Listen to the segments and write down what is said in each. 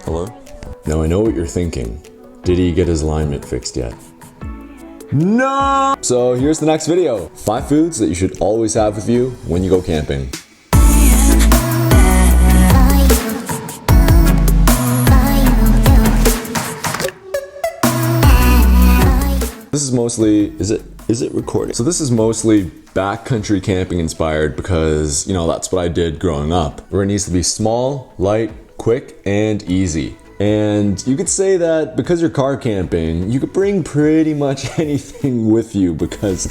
Hello? Now I know what you're thinking. Did he get his alignment fixed yet? No! So here's the next video. 5 foods that you should always have with you when you go camping. This is mostly, is it recording? So this is mostly backcountry camping inspired because, you know, that's what I did growing up. Where it needs to be small, light, quick, and easy. And you could say that because you're car camping, you could bring pretty much anything with you because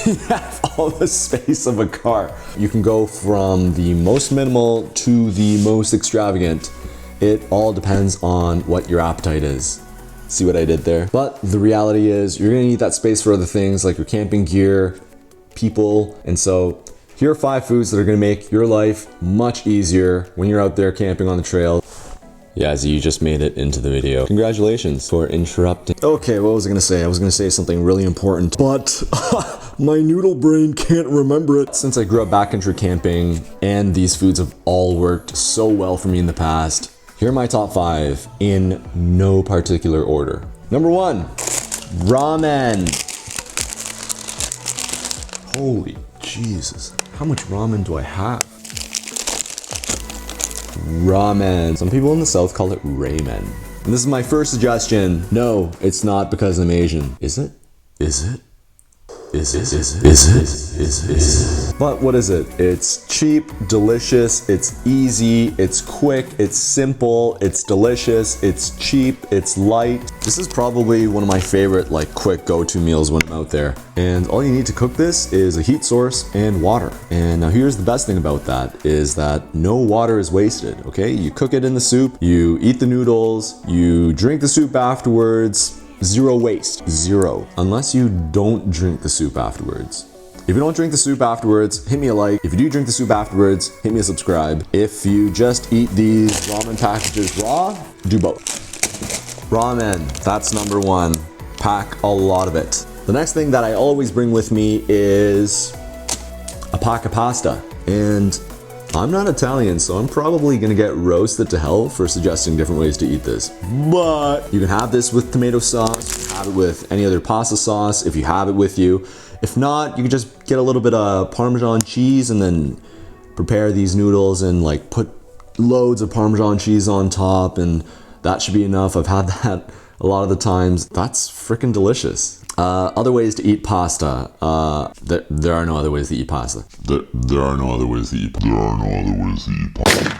you have all the space of a car. You can go from the most minimal to the most extravagant. It all depends on what your appetite is. See what I did there? But the reality is you're gonna need that space for other things like your camping gear, people, and so here are 5 foods that are gonna make your life much easier when you're out there camping on the trail. Yeah, so you just made it into the video. Congratulations for interrupting. Okay, what was I gonna say? I was gonna say something really important, but my noodle brain can't remember it. Since I grew up backcountry camping and these foods have all worked so well for me in the past, here are my top 5 in no particular order. Number 1, ramen. Holy Jesus, how much ramen do I have? Ramen. Some people in the South call it ramen. And this is my first suggestion. No, it's not because I'm Asian. Is it? Is it? Is it? Is it? But what is it? It's cheap, delicious, it's easy, it's quick, it's simple, it's delicious, it's cheap, it's light. This is probably one of my favorite like quick go-to meals when I'm out there. And all you need to cook this is a heat source and water. And now here's the best thing about that is that no water is wasted, okay? You cook it in the soup, you eat the noodles, you drink the soup afterwards. Zero waste, zero. Unless you don't drink the soup afterwards. If you don't drink the soup afterwards, hit me a like. If you do drink the soup afterwards, hit me a subscribe. If you just eat these ramen packages raw, do both. Ramen, that's number 1. Pack a lot of it. The next thing that I always bring with me is a pack of pasta. And I'm not Italian, so I'm probably gonna get roasted to hell for suggesting different ways to eat this. But you can have this with tomato sauce, you can have it with any other pasta sauce if you have it with you. If not, you can just get a little bit of Parmesan cheese and then prepare these noodles and like put loads of Parmesan cheese on top, and that should be enough. I've had that a lot of the times. That's freaking delicious. Other ways to eat pasta. There are no other ways to eat pasta. There are no other ways to eat pasta. There are no other ways to eat pasta.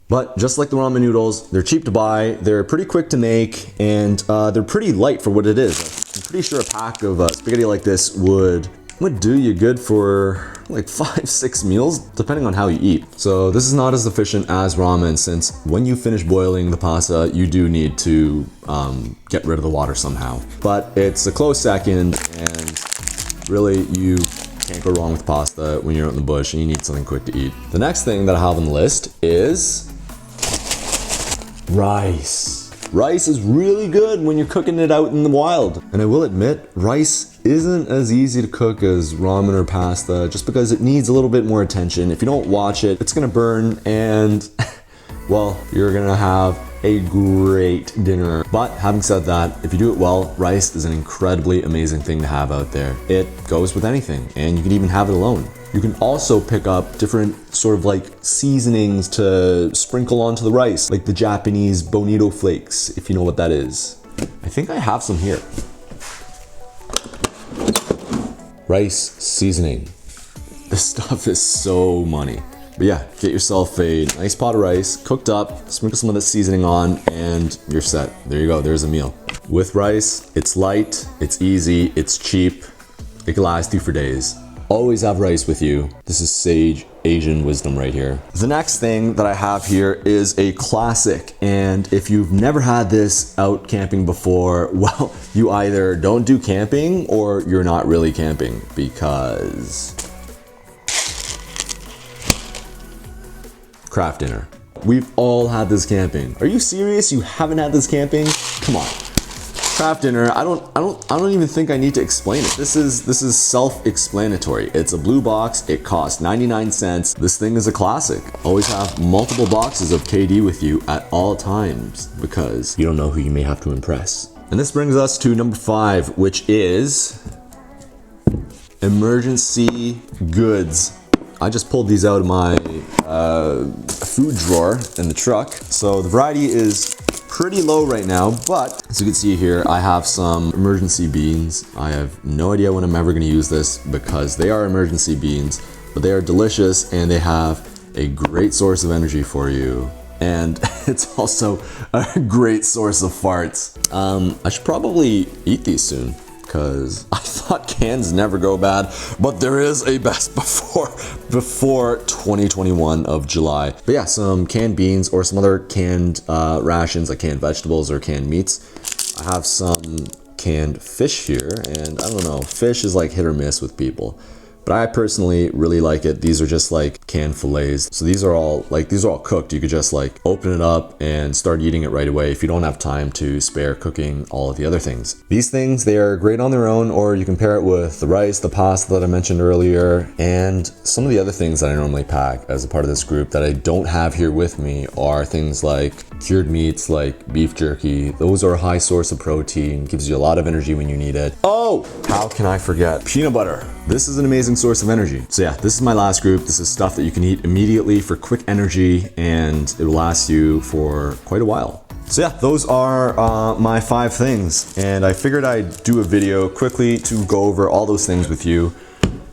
But just like the ramen noodles, they're cheap to buy, they're pretty quick to make, and they're pretty light for what it is. I'm pretty sure a pack of spaghetti like this would do you good for like 5-6 meals, depending on how you eat. So this is not as efficient as ramen, since when you finish boiling the pasta, you do need to get rid of the water somehow. But it's a close second, and really you can't go wrong with pasta when you're out in the bush and you need something quick to eat. The next thing that I have on the list is rice. Rice is really good when you're cooking it out in the wild. And I will admit, rice isn't as easy to cook as ramen or pasta just because it needs a little bit more attention. If you don't watch it, it's gonna burn and, well, you're gonna have a great dinner. But having said that, if you do it well, rice is an incredibly amazing thing to have out there. It goes with anything, and you can even have it alone. You can also pick up different sort of like seasonings to sprinkle onto the rice, like the Japanese bonito flakes, if you know what that is. I think I have some here. Rice seasoning. This stuff is so money. But yeah, get yourself a nice pot of rice, cooked up, sprinkle some of the seasoning on, and you're set. There you go, there's a meal. With rice, it's light, it's easy, it's cheap, it can last you for days. Always have rice with you. This is sage Asian wisdom right here. The next thing that I have here is a classic, and if you've never had this out camping before, well, you either don't do camping or you're not really camping, because craft dinner. We've all had this camping. Are you serious? You haven't had this camping? Come on. craft dinner. I don't even think I need to explain it. This is self-explanatory. It's a blue box. It costs 99 cents. This thing is a classic. Always have multiple boxes of KD with you at all times because you don't know who you may have to impress. And this brings us to number 5, which is emergency goods. I just pulled these out of my food drawer in the truck. So the variety is pretty low right now, but as you can see here, I have some emergency beans. I have no idea when I'm ever gonna use this because they are emergency beans, but they are delicious and they have a great source of energy for you. And it's also a great source of farts. I should probably eat these soon because I thought cans never go bad, but there is a best before 2021 of July. But yeah, some canned beans or some other canned rations like canned vegetables or canned meats. I have some canned fish here, and I don't know, fish is like hit or miss with people. But I personally really like it. These are just like canned fillets. So these are all cooked. You could just like open it up and start eating it right away if you don't have time to spare cooking all of the other things. These things, they are great on their own, or you can pair it with the rice, the pasta that I mentioned earlier, and some of the other things that I normally pack as a part of this group that I don't have here with me are things like cured meats like beef jerky. Those are a high source of protein, gives you a lot of energy when you need it. Oh, how can I forget peanut butter? This is an amazing source of energy. So yeah, this is my last group. This is stuff that you can eat immediately for quick energy and it will last you for quite a while. So yeah, those are my 5 things. And I figured I'd do a video quickly to go over all those things with you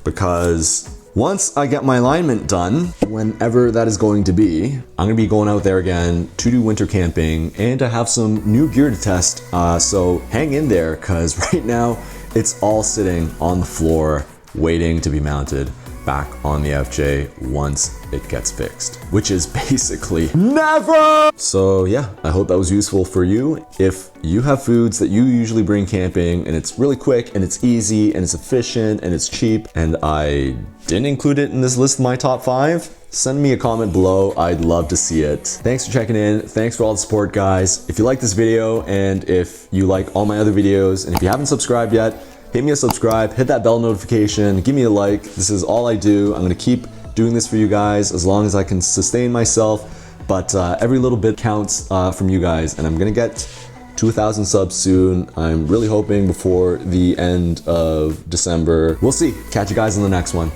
because once I get my alignment done, whenever that is going to be, I'm gonna be going out there again to do winter camping and to have some new gear to test. So hang in there because right now it's all sitting on the floor waiting to be mounted back on the FJ once it gets fixed, which is basically never. So yeah, I hope that was useful for you. If you have foods that you usually bring camping and it's really quick and it's easy and it's efficient and it's cheap and I didn't include it in this list of my top 5, send me a comment below. I'd love to see it. Thanks for checking in. Thanks for all the support, guys. If you like this video and if you like all my other videos and if you haven't subscribed yet, hit me a subscribe, hit that bell notification, give me a like. This is all I do. I'm gonna keep doing this for you guys as long as I can sustain myself, but every little bit counts from you guys, and I'm gonna get to 1,000 subs soon. I'm really hoping before the end of December. We'll see. Catch you guys in the next one.